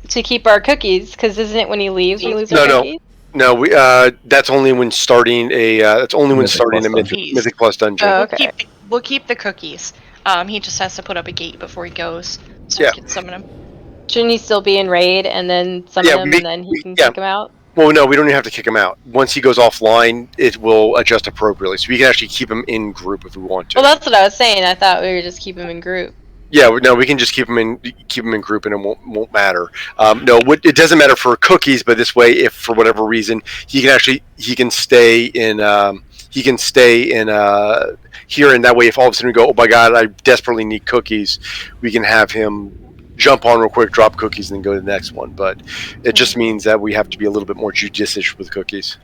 to keep our cookies, because isn't it when he leaves we lose our No, cookies? no. We that's only when starting a. That's only when starting a Mythic Plus dungeon. Oh, We'll okay. we'll keep the cookies. He just has to put up a gate before he goes, so Yeah. we can summon him. Shouldn't he still be in raid and then summon Yeah, him and then he can yeah. kick him out? Well, no, we don't even have to kick him out. Once he goes offline, it will adjust appropriately. So we can actually keep him in group if we want to. Well, that's what I was saying. I thought we would just keep him in group. Yeah, no, we can just keep him in group, and it won't matter. No, it doesn't matter for cookies, but this way, if for whatever reason he can stay in here, and that way, if all of a sudden we go, oh my god, I desperately need cookies, we can have him jump on real quick, drop cookies, and then go to the next one. But it just means that we have to be a little bit more judicious with cookies.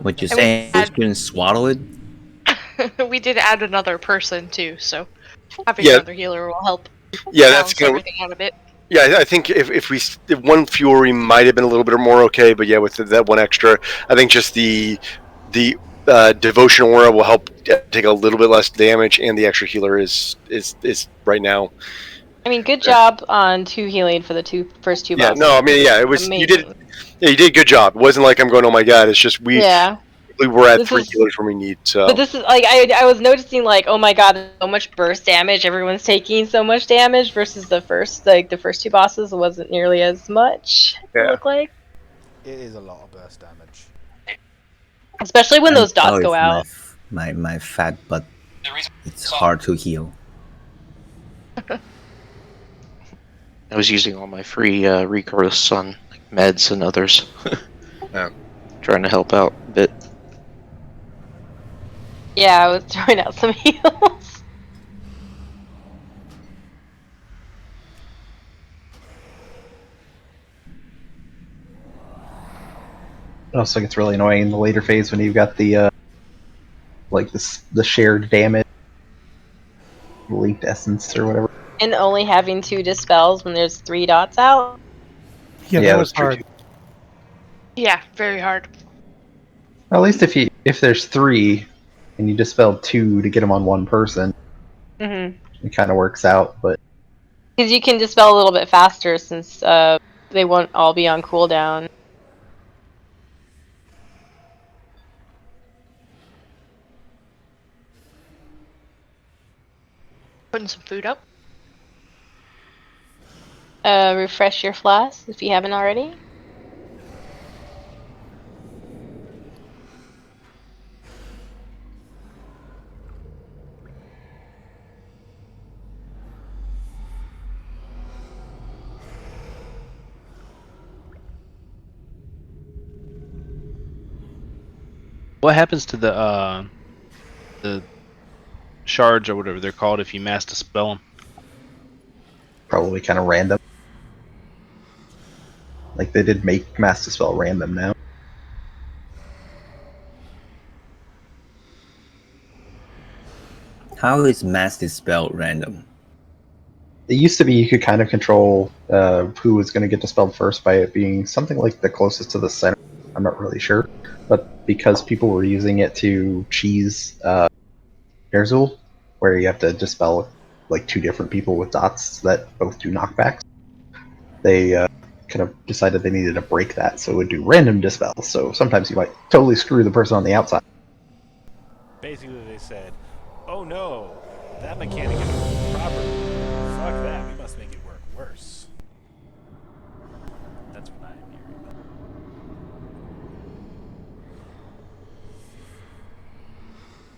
What you're saying? We shouldn't swallow it. We did add another person too, so having Yeah. another healer will help. Yeah, that's balance everything out a bit. Yeah, I think if one Fury might have been a little bit more okay, but yeah, with that one extra, I think just the devotion aura will help take a little bit less damage, and the extra healer is right now. I mean, good job on 2 healing for the first two Yeah, bosses. no, I mean, yeah, it was amazing. you did a good job. It wasn't like I'm going, oh my god. It's just we were at This 3 is- healers when we need. So, But this is like I was noticing like, oh my god, so much burst damage. Everyone's taking so much damage versus the first 2 bosses wasn't nearly as much. It looked like, It is a lot of burst damage. especially when those dots Oh, go it's out. my fat butt. It's hard to heal. I was using all my free regrowths on meds and others. Yeah. Trying to help out a bit. Yeah, I was throwing out some heals. It also gets really annoying in the later phase when you've got the the shared damage, linked essence or whatever. And only having 2 dispels when there's 3 dots out. Yeah, that was hard. Yeah, very hard. Well, at least if there's 3 and you dispel 2 to get them on one person, Mm-hmm. it kind of works out. But Because you can dispel a little bit faster since they won't all be on cooldown. Putting some food up. Refresh your flask if you haven't already. What happens to the shards or whatever they're called if you mass dispel them? probably kind of random. Like they did make Mass Dispel random now. How is mass dispel random? It used to be you could kind of control who was going to get dispelled first by it being something like the closest to the center. I'm not really sure, but because people were using it to cheese Airzool, where you have to dispel like 2 different people with dots that both do knockbacks, they kind of decided they needed to break that, so it would do random dispel. So sometimes you might totally screw the person on the outside. Basically, they said, "Oh no, that mechanic isn't proper. Fuck that. We must make it work worse." That's what I'm hearing.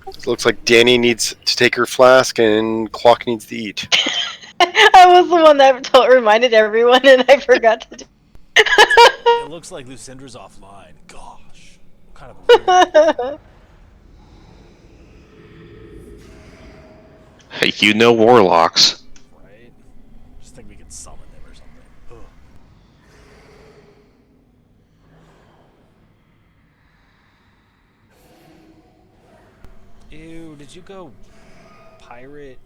it looks like Danny needs to take her flask, and Clock needs to eat. I was the one that reminded everyone, and I forgot to do. It looks like Lucindra's offline. Gosh, what kind of weird. Hey, you know warlocks. Right? Just think we could summon them or something. Ugh. Ew, did you go pirate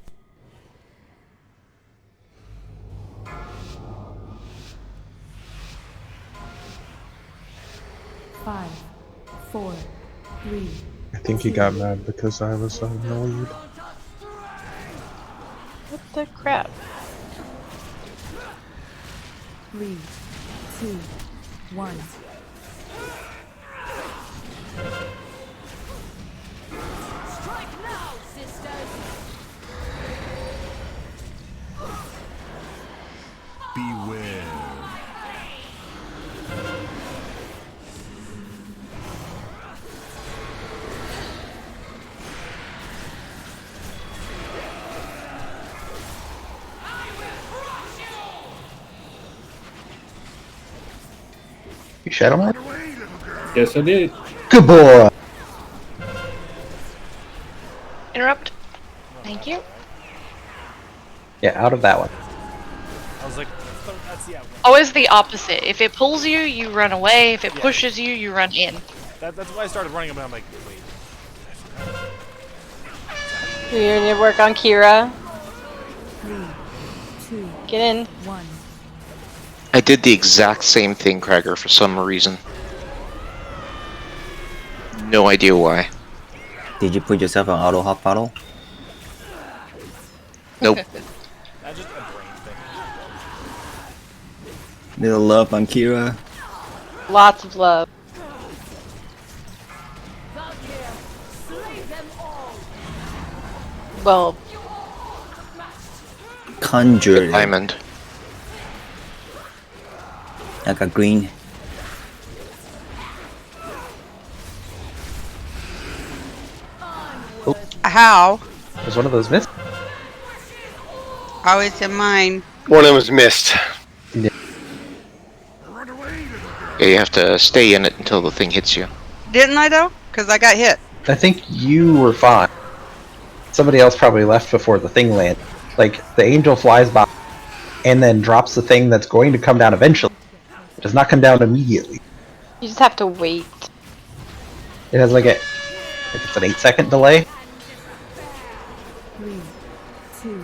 5, 4, 3. I think he got mad because I was in the lead. What the crap? 3, 2, 1. Strike now, sisters! Beware. You Shadow Knight? Yes, I did. Good boy. Interrupt. Thank you. Yeah, out of that one. I was like, that's the outcome. Always the opposite. If it pulls you, you run away. If it pushes you, you run in. That's why I started running, but I'm like, wait. You need to work on Kira. 3, 2, Get in. 1. I did the exact same thing, Krager, for some reason. No idea why. Did you put yourself on auto hot bottle? Nope. That's just a brain thing. Little love on Kira. Lots of love. Well, Conjured. Diamond. Like a green. How? Was one of those missed? How is it mine? One of them was missed. Yeah, you have to stay in it until the thing hits you. Didn't I though? Because I got hit. I think you were fine. Somebody else probably left before the thing landed. Like, the angel flies by and then drops the thing that's going to come down eventually. It does not come down immediately. you just have to wait. It has like it's an 8-second delay. 3, 2.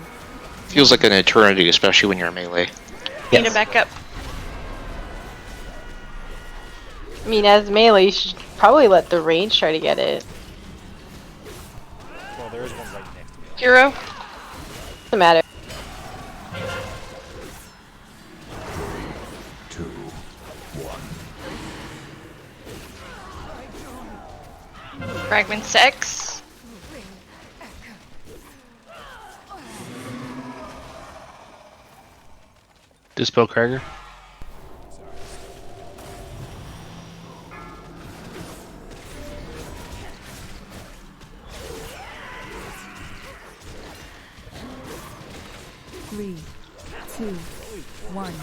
Feels like an eternity, especially when you're melee. Need to back up. I mean, as melee, you should probably let the range try to get it. Well, there is one right next to me. Hero. Doesn't matter. Fragment 6. Dispel Krager. Three, 2, 1.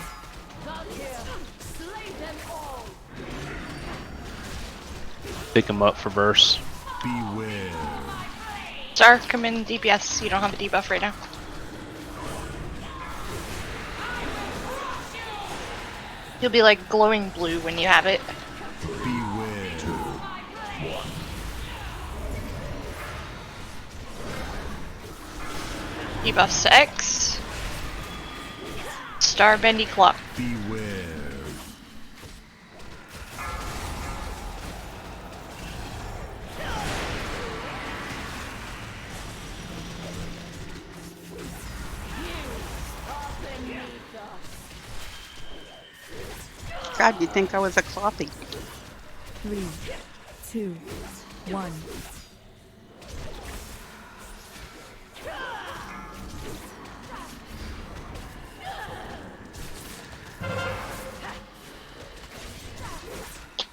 Pick him up for verse. Beware. Star, come in DPS. You don't have a debuff right now. You'll be like glowing blue when you have it. Beware. Debuff 6. Star bendy clock. Beware. God, you'd think I was a cloppy. 3, 2, 1.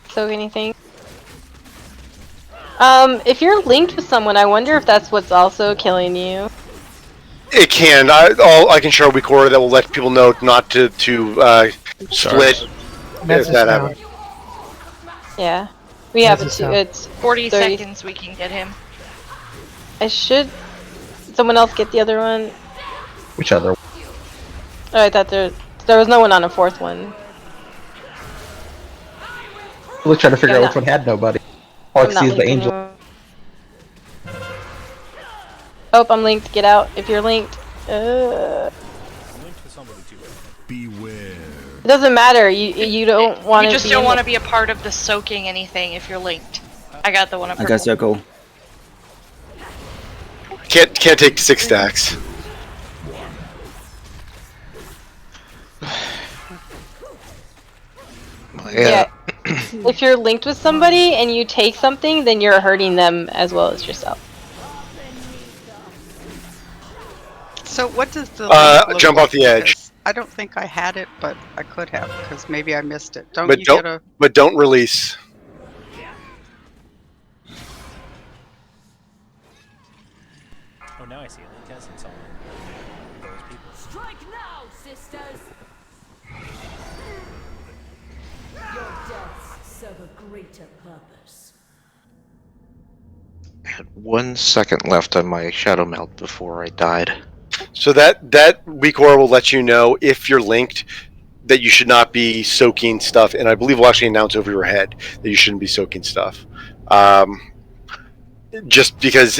So anything? If you're linked with someone, I wonder if that's what's also killing you. It can. I can share a weak order that will let people know not to split. If that happens. Yeah. We have That's it a too. sound. It's 40 30. seconds we can get him. I should... Someone else get the other one? Which other? Oh, I thought there was no one on a fourth one. We're trying to figure Yeah, out which one had nobody. All I I'm can not see is the linked angel. anymore. Oh, I'm linked. Get out if you're linked. I'm linked to somebody too. Beware. It doesn't matter. You don't want to. You just don't want to be a part of the soaking anything if you're linked. I got the one up. I got circle. Can't take 6 stacks. Yeah. If you're linked with somebody and you take something, then you're hurting them as well as yourself. So what does the link look jump like? off the edge. Because I don't think I had it, but I could have because maybe I missed it. Don't But you don't get a? but don't release. Oh, now I see it. Link essence on those people. Strike now, sisters! Your deaths serve a greater purpose. I had 1 second left on my shadow melt before I died. So that weak aura will let you know if you're linked that you should not be soaking stuff, and I believe we'll actually announce over your head that you shouldn't be soaking stuff. Just because